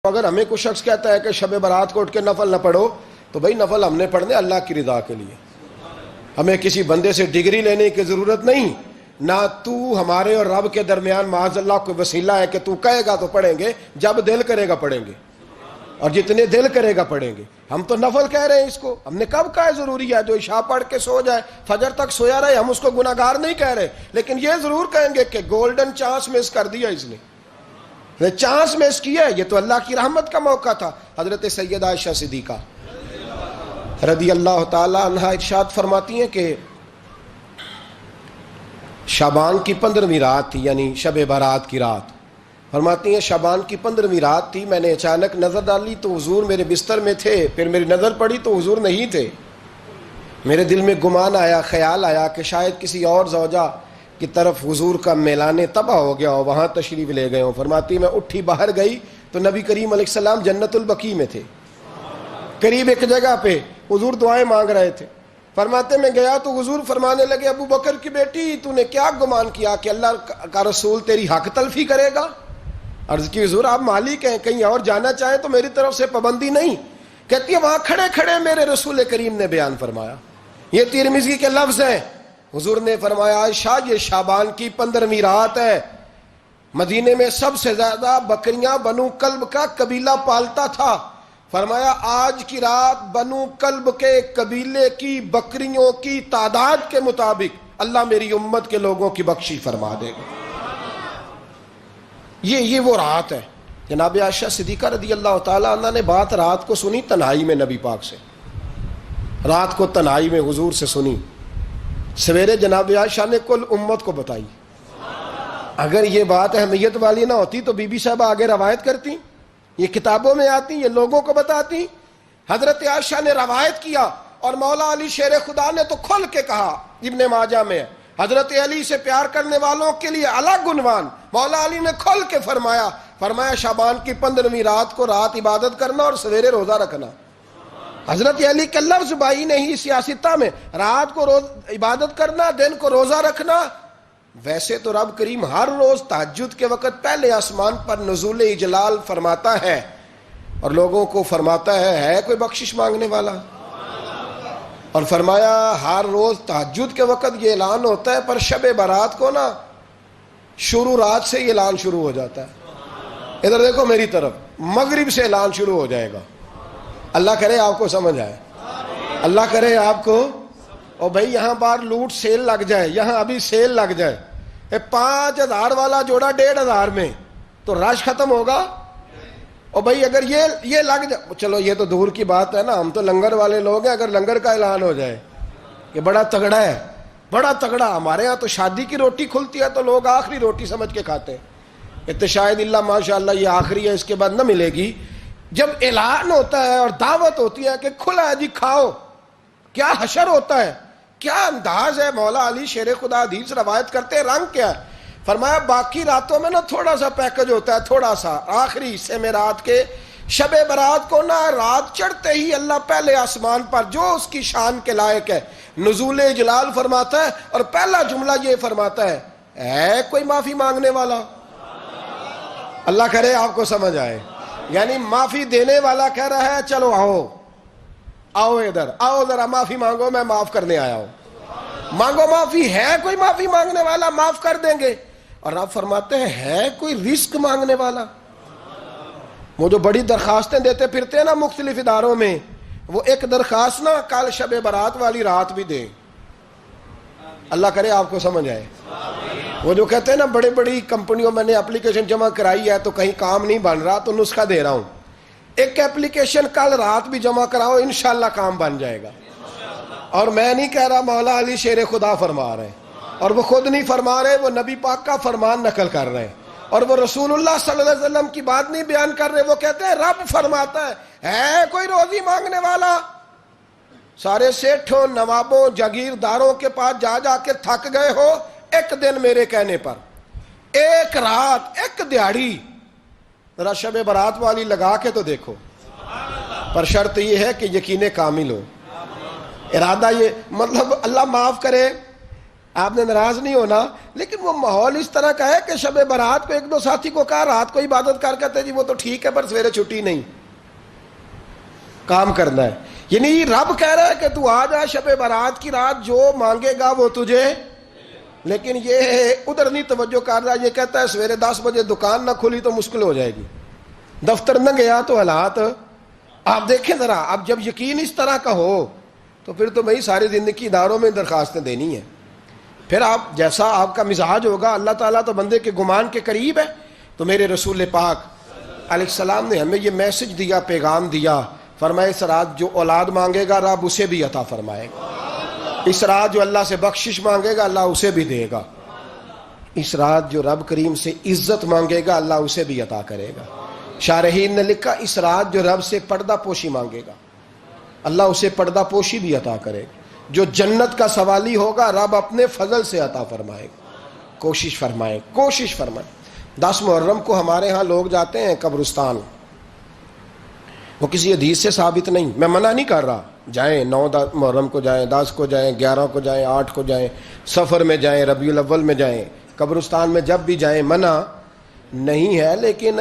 اگر ہمیں کوئی شخص کہتا ہے کہ شب برات کو اٹھ کے نفل نہ پڑھو تو بھائی نفل ہم نے پڑھنے اللہ کی رضا کے لیے، ہمیں کسی بندے سے ڈگری لینے کی ضرورت نہیں، نہ تو ہمارے اور رب کے درمیان معاذ اللہ کوئی وسیلہ ہے کہ تو کہے گا تو پڑھیں گے، جب دل کرے گا پڑھیں گے، اور جتنے دل کرے گا پڑھیں گے۔ ہم تو نفل کہہ رہے ہیں اس کو، ہم نے کب کہا ہے ضروری ہے جو عشاء پڑھ کے سو جائے فجر تک سویا رہے، ہم اس کو گناہگار نہیں کہہ رہے، لیکن یہ ضرور کہیں گے کہ گولڈن چانس مس کر دیا اس نے، چانس مس کیا ہے، یہ تو اللہ کی رحمت کا موقع تھا۔ حضرت سیدہ عائشہ صدیقہ رضی اللہ تعالی عنہا ارشاد فرماتی ہیں کہ شعبان کی 15ویں رات تھی، یعنی شب برات کی رات، فرماتی ہیں شعبان کی 15ویں رات تھی، میں نے اچانک نظر ڈالی تو حضور میرے بستر میں تھے، پھر میری نظر پڑی تو حضور نہیں تھے، میرے دل میں گمان آیا، خیال آیا کہ شاید کسی اور زوجہ کی طرف حضور کا میلانے تباہ ہو گیا ہو، وہاں تشریف لے گئے ہوں۔ فرماتی میں اٹھی باہر گئی تو نبی کریم علیہ السلام جنت البقیع میں تھے، قریب ایک جگہ پہ حضور دعائیں مانگ رہے تھے۔ فرماتے میں گیا تو حضور فرمانے لگے ابو بکر کی بیٹی تو نے کیا گمان کیا کہ اللہ کا رسول تیری حق تلفی کرے گا؟ عرض کی حضور آپ مالک ہیں، کہیں اور جانا چاہیں تو میری طرف سے پابندی نہیں۔ کہتی ہے وہاں کھڑے کھڑے میرے رسول کریم نے بیان فرمایا، یہ ترمذی کے لفظ ہیں، حضور نے فرمایا عائشہ یہ شعبان کی 15ویں رات ہے، مدینے میں سب سے زیادہ بکریاں بنو کلب کا قبیلہ پالتا تھا، فرمایا آج کی رات بنو کلب کے قبیلے کی بکریوں کی تعداد کے مطابق اللہ میری امت کے لوگوں کی بخشش فرما دے گا۔ یہ وہ رات ہے۔ جناب عائشہ صدیقہ رضی اللہ تعالیٰ عنہ نے بات رات کو سنی تنہائی میں نبی پاک سے، رات کو تنہائی میں حضور سے سنی، سویرے جناب عائشہ نے کل امت کو بتائی۔ اگر یہ بات اہمیت والی نہ ہوتی تو بی بی صاحبہ آگے روایت کرتی، یہ کتابوں میں آتی، یہ لوگوں کو بتاتی۔ حضرت عائشہ نے روایت کیا اور مولا علی شیر خدا نے تو کھل کے کہا، ابن ماجہ میں حضرت علی سے پیار کرنے والوں کے لیے الگ عنوان، مولا علی نے کھل کے فرمایا شعبان کی 15ویں رات کو رات عبادت کرنا اور سویرے روزہ رکھنا۔ حضرت علی کا لفظ بائی نہیں سیاستہ میں، رات کو عبادت کرنا، دن کو روزہ رکھنا۔ ویسے تو رب کریم ہر روز تہجد کے وقت پہلے آسمان پر نزول اجلال فرماتا ہے اور لوگوں کو فرماتا ہے کوئی بخشش مانگنے والا، اور فرمایا ہر روز تہجد کے وقت یہ اعلان ہوتا ہے، پر شب برات کو نا شروع رات سے یہ اعلان شروع ہو جاتا ہے۔ ادھر دیکھو میری طرف، مغرب سے اعلان شروع ہو جائے گا۔ اللہ کرے آپ کو سمجھ آئے، اللہ کرے آپ کو، اور بھائی یہاں بار لوٹ سیل لگ جائے، یہاں ابھی سیل لگ جائے، 5000 والا جوڑا 1500 میں تو رش ختم ہوگا۔ اور بھائی اگر یہ لگ جائے، چلو یہ تو دور کی بات ہے نا، ہم تو لنگر والے لوگ ہیں، اگر لنگر کا اعلان ہو جائے کہ بڑا تگڑا ہے، بڑا تگڑا، ہمارے ہاں تو شادی کی روٹی کھلتی ہے تو لوگ آخری روٹی سمجھ کے کھاتے ہیں، تو شاید اللہ ماشاءاللہ یہ آخری ہے، اس کے بعد نہ ملے گی۔ جب اعلان ہوتا ہے اور دعوت ہوتی ہے کہ کھلا ہے جی کھاؤ، کیا حشر ہوتا ہے، کیا انداز ہے۔ مولا علی شیر خدا حدیث روایت کرتے ہیں، رنگ کیا ہے؟ فرمایا باقی راتوں میں نا تھوڑا سا پیکج ہوتا ہے، تھوڑا سا، آخری حصے میں رات کے شب برات کو نا رات چڑھتے ہی اللہ پہلے آسمان پر جو اس کی شان کے لائق ہے نزول جلال فرماتا ہے، اور پہلا جملہ یہ فرماتا ہے کوئی معافی مانگنے والا؟ اللہ کرے آپ کو سمجھ آئے، یعنی معافی دینے والا کہہ رہا ہے چلو آؤ ادھر آؤ ذرا معافی مانگو، میں معاف کرنے آیا ہوں، مانگو معافی، ہے کوئی معافی مانگنے والا؟ معاف کر دیں گے۔ اور آپ فرماتے ہیں ہے کوئی رزق مانگنے والا؟ وہ جو بڑی درخواستیں دیتے پھرتے ہیں نا مختلف اداروں میں، وہ ایک درخواست نا کل شب برات والی رات بھی دیں، اللہ کرے آپ کو سمجھ آئے۔ وہ جو کہتے ہیں نا بڑی بڑی کمپنیوں میں نے اپلیکیشن جمع کرائی ہے تو کہیں کام نہیں بن رہا تو نسخہ دے رہا ہوں، ایک اپلیکیشن کل رات بھی جمع کراؤ انشاءاللہ کام بن جائے گا۔ اور میں نہیں کہہ رہا، مولا علی شیر خدا فرما رہے ہیں، اور وہ خود نہیں فرما رہے، وہ نبی پاک کا فرمان نقل کر رہے ہیں، اور وہ رسول اللہ صلی اللہ علیہ وسلم کی بات نہیں بیان کر رہے، وہ کہتے ہیں رب فرماتا ہے کوئی روزی مانگنے والا؟ سارے سیٹھوں نوابوں جاگیرداروں کے پاس جا کے تھک گئے ہو، ایک دن میرے کہنے پر، ایک رات، ایک دیہڑی ذرا شب برات والی لگا کے تو دیکھو، پر شرط یہ ہے کہ یقین کامل ہو، ارادہ یہ، مطلب اللہ معاف کرے، آپ نے ناراض نہیں ہونا، لیکن وہ ماحول اس طرح کا ہے کہ شب برات کو ایک دو ساتھی کو کہا رات کو عبادت کر کہتے جی وہ تو ٹھیک ہے پر سویرے چھٹی نہیں، کام کرنا ہے. یعنی رب کہہ رہا ہے کہ تو آ جا شب برات کی رات، جو مانگے گا وہ تجھے، لیکن یہ ادھر نہیں توجہ کر رہا. یہ کہتا ہے سویرے 10 بجے دکان نہ کھلی تو مشکل ہو جائے گی، دفتر نہ گیا تو حالات آپ دیکھیں ذرا. اب جب یقین اس طرح کا ہو تو پھر تو بھائی ساری زندگی اداروں میں درخواستیں دینی ہیں. پھر آپ جیسا آپ کا مزاج ہوگا، اللہ تعالیٰ تو بندے کے گمان کے قریب ہے. تو میرے رسول پاک علیہ السلام نے ہمیں یہ میسج دیا، پیغام دیا، فرمایا اس رات جو اولاد مانگے گا رب اسے بھی عطا فرمائے گا. اس رات جو اللہ سے بخشش مانگے گا اللہ اسے بھی دے گا. اس رات جو رب کریم سے عزت مانگے گا اللہ اسے بھی عطا کرے گا. شارحین نے لکھا اس رات جو رب سے پردہ پوشی مانگے گا اللہ اسے پردہ پوشی بھی عطا کرے گا. جو جنت کا سوالی ہوگا رب اپنے فضل سے عطا فرمائے گا. کوشش فرمائے، کوشش فرمائے. 10 محرم کو ہمارے ہاں لوگ جاتے ہیں قبرستان، وہ کسی حدیث سے ثابت نہیں، میں منع نہیں کر رہا، جائیں 9 محرم کو جائیں، 10 کو جائیں، 11 کو جائیں، 8 کو جائیں، سفر میں جائیں، ربیع الاول میں جائیں، قبرستان میں جب بھی جائیں منع نہیں ہے. لیکن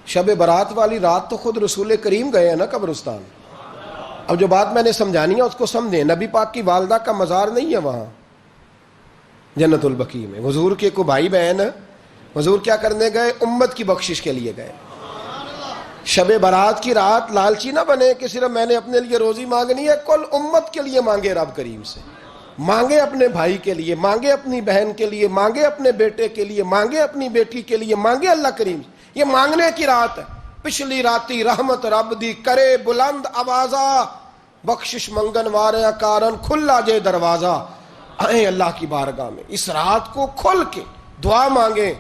شب برات والی رات تو خود رسول کریم گئے ہیں نا قبرستان. اب جو بات میں نے سمجھانی ہے اس کو سمجھیں. نبی پاک کی والدہ کا مزار نہیں ہے وہاں جنت البقیع میں. حضور کے کو بھائی بہن، حضور کیا کرنے گئے؟ امت کی بخشش کے لیے گئے. شب برات کی رات لالچی نہ بنے کہ صرف میں نے اپنے لیے روزی مانگنی ہے، کل امت کے لیے مانگے رب کریم سے. مانگے اپنے بھائی کے لیے، مانگے اپنی بہن کے لیے، مانگے اپنے بیٹے کے لیے، مانگے اپنی بیٹی کے لیے، مانگے اللہ کریم سے. یہ مانگنے کی رات ہے. پچھلی راتی رحمت رب دی کرے بلند آوازہ، بخشش منگن وارے کارن کھلا جے دروازہ. آئیں اللہ کی بارگاہ میں اس رات کو کھل کے دعا مانگیں.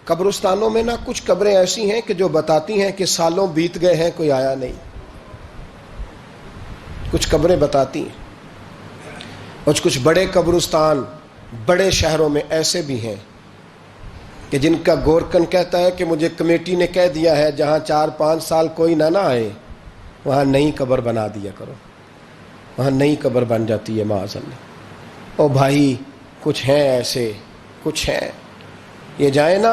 قبرستانوں میں نا کچھ قبریں ایسی ہیں کہ جو بتاتی ہیں کہ سالوں بیت گئے ہیں کوئی آیا نہیں. کچھ قبریں بتاتی ہیں. اور کچھ بڑے قبرستان بڑے شہروں میں ایسے بھی ہیں کہ جن کا گورکن کہتا ہے کہ مجھے کمیٹی نے کہہ دیا ہے جہاں 4-5 سال کوئی نہ آئے وہاں نئی قبر بنا دیا کرو. وہاں نئی قبر بن جاتی ہے معاذ اللہ. او بھائی کچھ ہیں ایسے، کچھ ہیں. یہ جائیں نا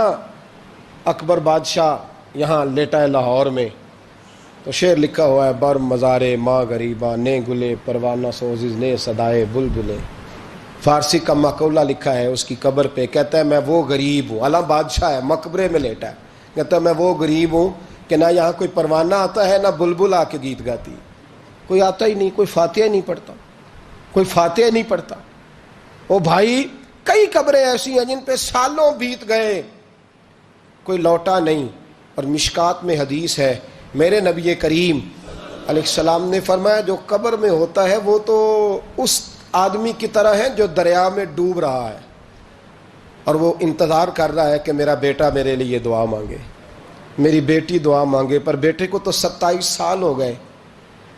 اکبر بادشاہ یہاں لیٹا ہے لاہور میں، تو شعر لکھا ہوا ہے بر مزارے ماں غریباں نے گلے پروانہ سوزز نے صدائے بلبلے. فارسی کا مقولہ لکھا ہے اس کی قبر پہ، کہتا ہے میں وہ غریب ہوں. اعلیٰ بادشاہ ہے مقبرے میں لیٹا ہے، کہتا ہے میں وہ غریب ہوں کہ نہ یہاں کوئی پروانہ آتا ہے نہ بلبل آ کے گیت گاتی. کوئی آتا ہی نہیں، کوئی فاتحہ نہیں پڑھتا، کوئی فاتحہ نہیں پڑھتا. او بھائی کئی قبریں ایسی ہیں جن پہ سالوں بیت گئے کوئی لوٹا نہیں. اور مشکات میں حدیث ہے میرے نبی کریم علیہ السلام نے فرمایا جو قبر میں ہوتا ہے وہ تو اس آدمی کی طرح ہے جو دریا میں ڈوب رہا ہے اور وہ انتظار کر رہا ہے کہ میرا بیٹا میرے لیے دعا مانگے، میری بیٹی دعا مانگے. پر بیٹے کو تو 27 سال ہو گئے،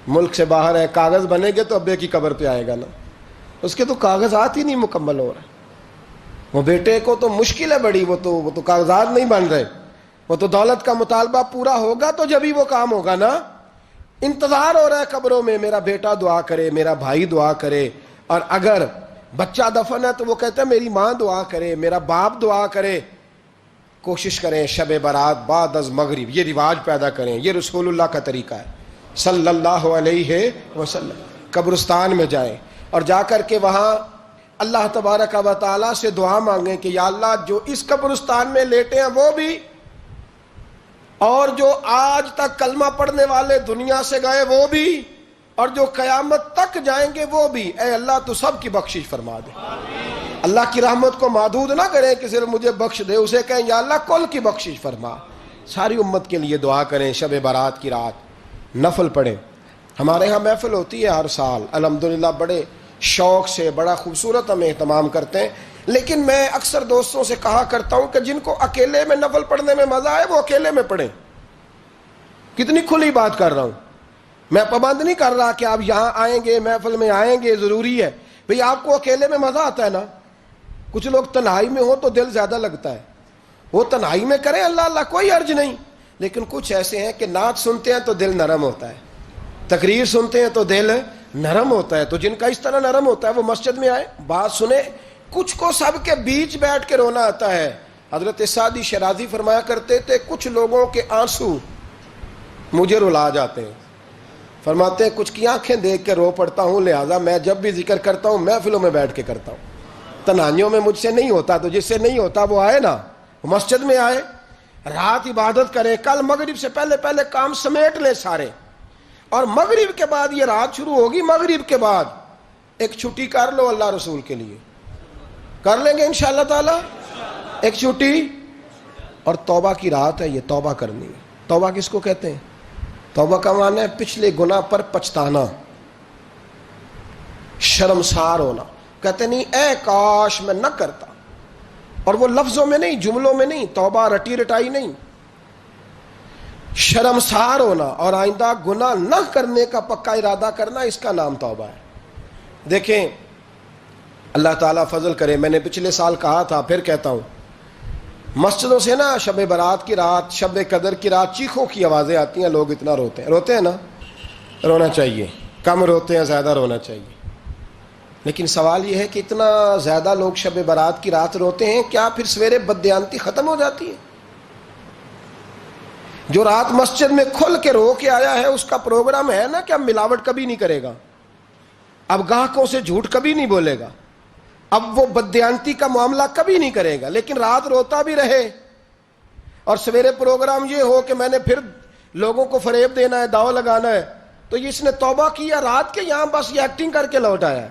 ملک سے باہر ہے. کاغذ بنے گے تو ابے کی قبر پہ آئے گا نا، اس کے تو کاغذات ہی نہیں مکمل ہو رہے. وہ بیٹے کو تو مشکل ہے بڑی، وہ تو کاغذات نہیں بن رہے. وہ تو دولت کا مطالبہ پورا ہوگا تو جبھی وہ کام ہوگا نا. انتظار ہو رہا ہے قبروں میں میرا بیٹا دعا کرے، میرا بھائی دعا کرے. اور اگر بچہ دفن ہے تو وہ کہتا ہے میری ماں دعا کرے، میرا باپ دعا کرے. کوشش کریں شب برات بعد از مغرب یہ رواج پیدا کریں. یہ رسول اللہ کا طریقہ ہے صلی اللہ علیہ وسلم. قبرستان میں جائیں اور جا کر کے وہاں اللہ تبارک و تعالیٰ سے دعا مانگیں کہ یا اللہ جو اس قبرستان میں لیٹے ہیں وہ بھی، اور جو آج تک کلمہ پڑھنے والے دنیا سے گئے وہ بھی، اور جو قیامت تک جائیں گے وہ بھی. اے اللہ تو سب کی بخشش فرما دے. اللہ کی رحمت کو محدود نہ کریں کہ صرف مجھے بخش دے، اسے کہیں یا اللہ کل کی بخشش فرما. ساری امت کے لیے دعا کریں. شب برات کی رات نفل پڑھیں. ہمارے ہاں محفل ہوتی ہے ہر سال الحمدللہ، بڑے شوق سے بڑا خوبصورت ہم اہتمام کرتے ہیں. لیکن میں اکثر دوستوں سے کہا کرتا ہوں کہ جن کو اکیلے میں نفل پڑھنے میں مزہ آئے وہ اکیلے میں پڑھیں. کتنی کھلی بات کر رہا ہوں. میں پابند نہیں کر رہا کہ آپ یہاں آئیں گے محفل میں آئیں گے ضروری ہے. بھئی آپ کو اکیلے میں مزہ آتا ہے نا. کچھ لوگ تنہائی میں ہو تو دل زیادہ لگتا ہے، وہ تنہائی میں کریں اللہ اللہ کوئی عرض نہیں. لیکن کچھ ایسے ہیں کہ نعت سنتے ہیں تو دل نرم ہوتا ہے، تقریر سنتے ہیں تو دل نرم ہوتا ہے. تو جن کا اس طرح نرم ہوتا ہے وہ مسجد میں آئے, بات سنے. کچھ کو سب کے بیچ بیٹھ کے رونا آتا ہے. حضرت سعدی شیرازی فرمایا کرتے تھے کچھ لوگوں کے آنسو مجھے رلا جاتے ہیں. فرماتے ہیں کچھ کی آنکھیں دیکھ کے رو پڑتا ہوں, لہٰذا میں جب بھی ذکر کرتا ہوں محفلوں میں بیٹھ کے کرتا ہوں. تنہائیوں میں مجھ سے نہیں ہوتا, تو جس سے نہیں ہوتا وہ آئے نا, مسجد میں آئے, رات عبادت کرے. کل مغرب سے پہلے پہلے کام سمیٹ لے سارے, اور مغرب کے بعد یہ رات شروع ہوگی, مغرب کے بعد ایک چھٹی کر لو اللہ رسول کے لیے. کر لیں گے انشاءاللہ تعالی ایک چھٹی. اور توبہ کی رات ہے یہ, توبہ کرنی ہے. توبہ کس کو کہتے ہیں؟ توبہ کا معنی ہے پچھلے گناہ پر پچھتانا, شرمسار ہونا. کہتے نہیں اے کاش میں نہ کرتا, اور وہ لفظوں میں نہیں, جملوں میں نہیں, توبہ رٹی رٹائی نہیں. شرمسار ہونا اور آئندہ گناہ نہ کرنے کا پکا ارادہ کرنا, اس کا نام توبہ ہے. دیکھیں اللہ تعالیٰ فضل کرے, میں نے پچھلے سال کہا تھا پھر کہتا ہوں, مسجدوں سے نا شب برات کی رات, شب قدر کی رات چیخوں کی آوازیں آتی ہیں, لوگ اتنا روتے ہیں نا. رونا چاہیے, کم روتے ہیں, زیادہ رونا چاہیے. لیکن سوال یہ ہے کہ اتنا زیادہ لوگ شب برات کی رات روتے ہیں, کیا پھر سویرے بددیانتی ختم ہو جاتی ہے؟ جو رات مسجد میں کھل کے رو کے آیا ہے اس کا پروگرام ہے نا کہ اب ملاوٹ کبھی نہیں کرے گا, اب گاہکوں سے جھوٹ کبھی نہیں بولے گا, اب وہ بددیانتی کا معاملہ کبھی نہیں کرے گا. لیکن رات روتا بھی رہے اور سویرے پروگرام یہ ہو کہ میں نے پھر لوگوں کو فریب دینا ہے, داؤ لگانا ہے, تو اس نے توبہ کیا رات کے, یہاں بس یہ ایکٹنگ کر کے لوٹ آیا ہے.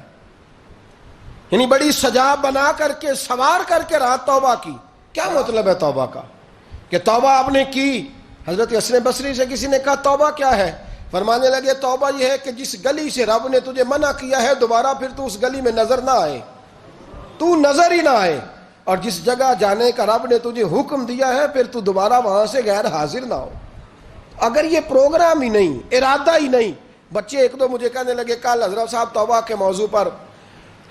یعنی بڑی سجا بنا کر کے, سوار کر کے رات توبہ کی. کیا مطلب ہے توبہ کا؟ کہ توبہ آپ نے کی. حضرت حسن بصری سے کسی نے کہا توبہ کیا ہے؟ فرمانے لگے توبہ یہ ہے کہ جس گلی سے رب نے تجھے منع کیا ہے دوبارہ پھر تو اس گلی میں نظر نہ آئے, تو نظر ہی نہ آئے. اور جس جگہ جانے کا رب نے تجھے حکم دیا ہے پھر تو دوبارہ وہاں سے غیر حاضر نہ ہو. اگر یہ پروگرام ہی نہیں, ارادہ ہی نہیں. بچے ایک دو مجھے کہنے لگے کل حضرت صاحب توبہ کے موضوع پر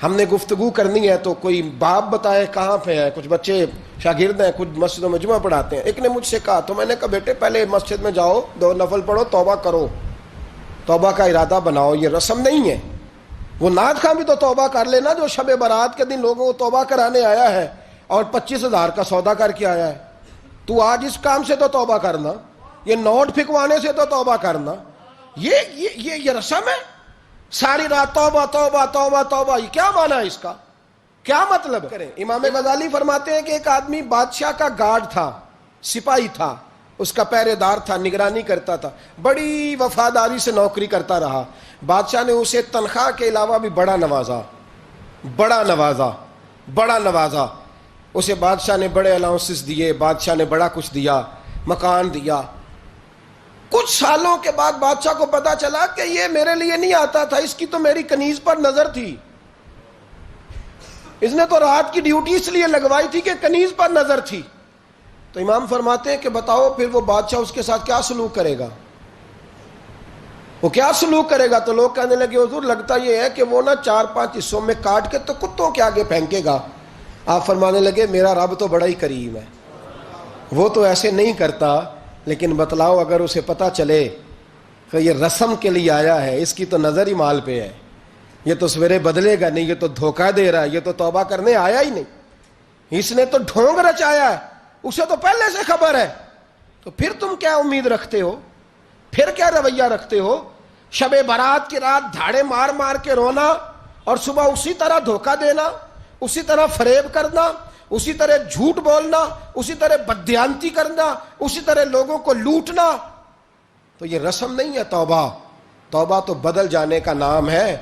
ہم نے گفتگو کرنی ہے, تو کوئی باب بتائے کہاں پہ ہے. کچھ بچے شاگرد ہیں, کچھ مسجدوں میں جمعہ پڑھاتے ہیں. ایک نے مجھ سے کہا, تو میں نے کہا بیٹے پہلے مسجد میں جاؤ, 2 نفل پڑھو, توبہ کرو, توبہ کا ارادہ بناؤ. یہ رسم نہیں ہے. وہ نعت خواں بھی تو توبہ کر لینا جو شب برات کے دن لوگوں کو توبہ کرانے آیا ہے اور 25,000 کا سودا کر کے آیا ہے. تو آج اس کام سے تو توبہ کرنا, یہ نوٹ پھکوانے سے تو توبہ کرنا. یہ رسم ہے. ساری رات توبہ توبہ توبہ توبہ, یہ کیا معنی ہے اس کا؟ کیا مطلب کریں؟ امام غزالی فرماتے ہیں کہ ایک آدمی بادشاہ کا گارڈ تھا, سپاہی تھا, اس کا پہرے دار تھا, نگرانی کرتا تھا, بڑی وفاداری سے نوکری کرتا رہا. بادشاہ نے اسے تنخواہ کے علاوہ بھی بڑا نوازا. اسے بادشاہ نے بڑے الاؤنسز دیے, بادشاہ نے بڑا کچھ دیا, مکان دیا. کچھ سالوں کے بعد بادشاہ کو پتا چلا کہ یہ میرے لیے نہیں آتا تھا, اس کی تو میری کنیز پر نظر تھی. اس نے تو رات کی ڈیوٹی اس لیے لگوائی تھی کہ کنیز پر نظر تھی. تو امام فرماتے ہیں کہ بتاؤ پھر وہ بادشاہ اس کے ساتھ کیا سلوک کرے گا؟ وہ کیا سلوک کرے گا؟ تو لوگ کہنے لگے حضور لگتا یہ ہے کہ وہ نا 4-5 حصوں میں کاٹ کے تو کتوں کے آگے پھینکے گا. آپ فرمانے لگے میرا رب تو بڑا ہی کریم ہے, وہ تو ایسے نہیں کرتا. لیکن بتلاؤ اگر اسے پتا چلے کہ یہ رسم کے لیے آیا ہے, اس کی تو نظر ہی مال پہ ہے, یہ تو سویرے بدلے گا نہیں, یہ تو دھوکہ دے رہا ہے, یہ تو توبہ کرنے آیا ہی نہیں, اس نے تو ڈھونگ رچایا ہے, اسے تو پہلے سے خبر ہے, تو پھر تم کیا امید رکھتے ہو؟ پھر کیا رویہ رکھتے ہو؟ شب برات کی رات دھاڑے مار مار کے رونا اور صبح اسی طرح دھوکہ دینا, اسی طرح فریب کرنا, اسی طرح جھوٹ بولنا, اسی طرح بددیانتی کرنا, اسی طرح لوگوں کو لوٹنا. تو یہ رسم نہیں ہے توبہ. توبہ تو بدل جانے کا نام ہے,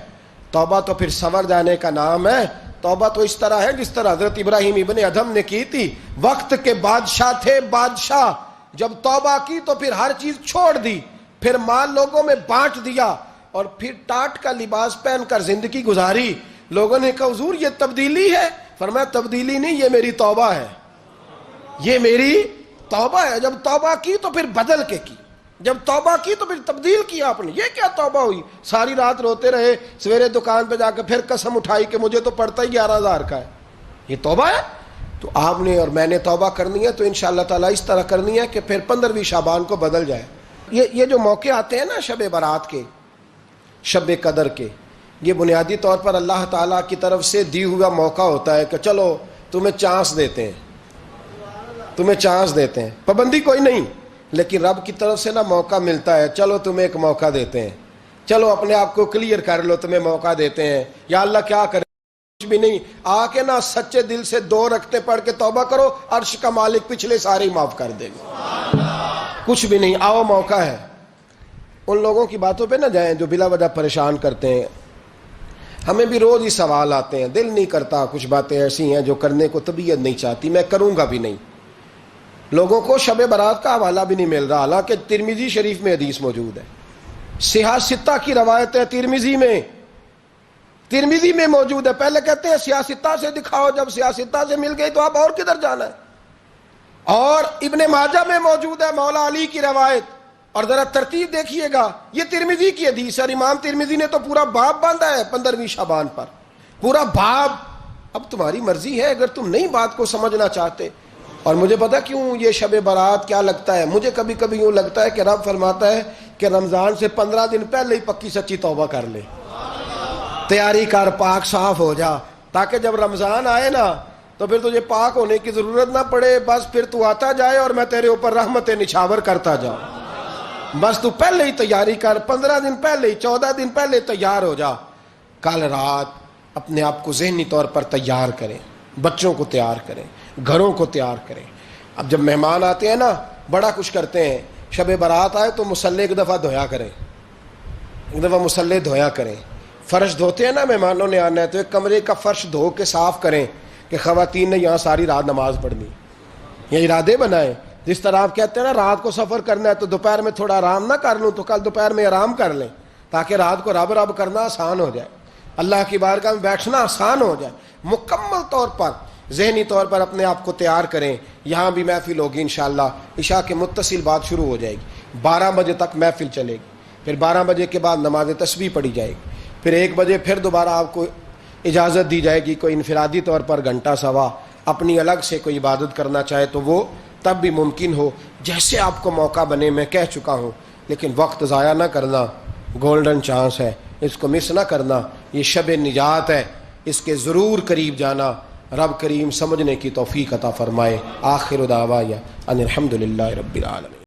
توبہ تو پھر سنور جانے کا نام ہے. توبہ تو اس طرح ہے جس طرح حضرت ابراہیم ابن ادھم نے کی تھی. وقت کے بادشاہ تھے, بادشاہ جب توبہ کی تو پھر ہر چیز چھوڑ دی, پھر مال لوگوں میں بانٹ دیا اور پھر ٹاٹ کا لباس پہن کر زندگی گزاری. لوگوں نے کہا حضور یہ تبدیلی ہے. فرمایا تبدیلی نہیں, یہ میری توبہ ہے, یہ میری توبہ ہے. جب توبہ کی تو پھر بدل کے کی, جب توبہ کی تو پھر تبدیل کیا آپ نے. یہ کیا توبہ ہوئی؟ ساری رات روتے رہے, سویرے دکان پہ جا کے پھر قسم اٹھائی کہ مجھے تو پڑتا ہی 11,000 کا ہے. یہ توبہ ہے؟ تو آپ نے اور میں نے توبہ کرنی ہے تو انشاءاللہ تعالیٰ اس طرح کرنی ہے کہ پھر 15ویں شعبان کو بدل جائے. یہ جو موقع آتے ہیں نا شب برات کے, شب قدر کے، یہ بنیادی طور پر اللہ تعالیٰ کی طرف سے دی ہوا موقع ہوتا ہے کہ چلو تمہیں چانس دیتے ہیں، تمہیں چانس دیتے ہیں، پابندی کوئی نہیں، لیکن رب کی طرف سے نا موقع ملتا ہے، چلو تمہیں ایک موقع دیتے ہیں، چلو اپنے آپ کو کلیئر کر لو، تمہیں موقع دیتے ہیں، یا اللہ کیا کرے، کچھ بھی نہیں، آ کے نا سچے دل سے 2 رکعتیں پڑھ کے توبہ کرو، عرش کا مالک پچھلے سارے ہی معاف کر دے گا، کچھ بھی نہیں، آؤ موقع ہے۔ ان لوگوں کی باتوں پہ نہ جائیں جو بلا وجہ پریشان کرتے ہیں، ہمیں بھی روز ہی سوال آتے ہیں، دل نہیں کرتا، کچھ باتیں ایسی ہیں جو کرنے کو طبیعت نہیں چاہتی، میں کروں گا بھی نہیں۔ لوگوں کو شب برات کا حوالہ بھی نہیں مل رہا، حالانکہ ترمذی شریف میں حدیث موجود ہے، صحاح ستہ کی روایت ہے، ترمذی میں موجود ہے۔ پہلے کہتے ہیں صحاح ستہ سے دکھاؤ، جب صحاح ستہ سے مل گئی تو آپ اور کدھر جانا ہے؟ اور ابن ماجہ میں موجود ہے مولا علی کی روایت، اور ذرا ترتیب دیکھیے گا، یہ ترمذی کی حدیث ہے، امام ترمذی نے تو پورا باب باندھا ہے 15ویں شعبان پر، پورا باب۔ اب تمہاری مرضی ہے، اگر تم نئی بات کو سمجھنا چاہتے۔ اور مجھے پتا کیوں یہ شب برات کیا لگتا ہے، مجھے کبھی کبھی یوں لگتا ہے کہ رب فرماتا ہے کہ رمضان سے 15 دن پہلے ہی پکی سچی توبہ کر لے، تیاری کر، پاک صاف ہو جا، تاکہ جب رمضان آئے نا تو پھر تجھے پاک ہونے کی ضرورت نہ پڑے، بس پھر تو آتا جائے اور میں تیرے اوپر رحمت نچھاور کرتا جاؤں، بس تو پہلے ہی تیاری کر، 15 دن پہلے ہی، 14 دن پہلے تیار ہو جا۔ کل رات اپنے آپ کو ذہنی طور پر تیار کریں، بچوں کو تیار کریں، گھروں کو تیار کریں۔ اب جب مہمان آتے ہیں نا بڑا کچھ کرتے ہیں، شب برات آئے تو مصلی ایک دفعہ دھویا کریں، ایک دفعہ مصلی دھویا کریں۔ فرش دھوتے ہیں نا، مہمانوں نے آنا ہے تو ایک کمرے کا فرش دھو کے صاف کریں کہ خواتین نے یہاں ساری رات نماز پڑھنی، یہ ارادے بنائیں۔ جس طرح آپ کہتے ہیں نا رات کو سفر کرنا ہے تو دوپہر میں تھوڑا آرام نہ کر لوں، تو کل دوپہر میں آرام کر لیں، تاکہ رات کو رب رب کرنا آسان ہو جائے، اللہ کی بارگاہ میں بیٹھنا آسان ہو جائے۔ مکمل طور پر ذہنی طور پر اپنے آپ کو تیار کریں۔ یہاں بھی محفل ہوگی انشاءاللہ، عشاء کے متصل بعد شروع ہو جائے گی، 12 بجے تک محفل چلے گی، پھر 12 بجے کے بعد نماز تسبیح پڑھی جائے گی، پھر 1 بجے پھر دوبارہ آپ کو اجازت دی جائے گی، کوئی انفرادی طور پر گھنٹہ سوا اپنی الگ سے کوئی عبادت کرنا چاہے تو وہ تب بھی ممکن ہو، جیسے آپ کو موقع بنے۔ میں کہہ چکا ہوں، لیکن وقت ضائع نہ کرنا، گولڈن چانس ہے، اس کو مس نہ کرنا، یہ شب نجات ہے، اس کے ضرور قریب جانا۔ رب کریم سمجھنے کی توفیق عطا فرمائے۔ آخر دعوایا ان الحمدللہ رب العالمین۔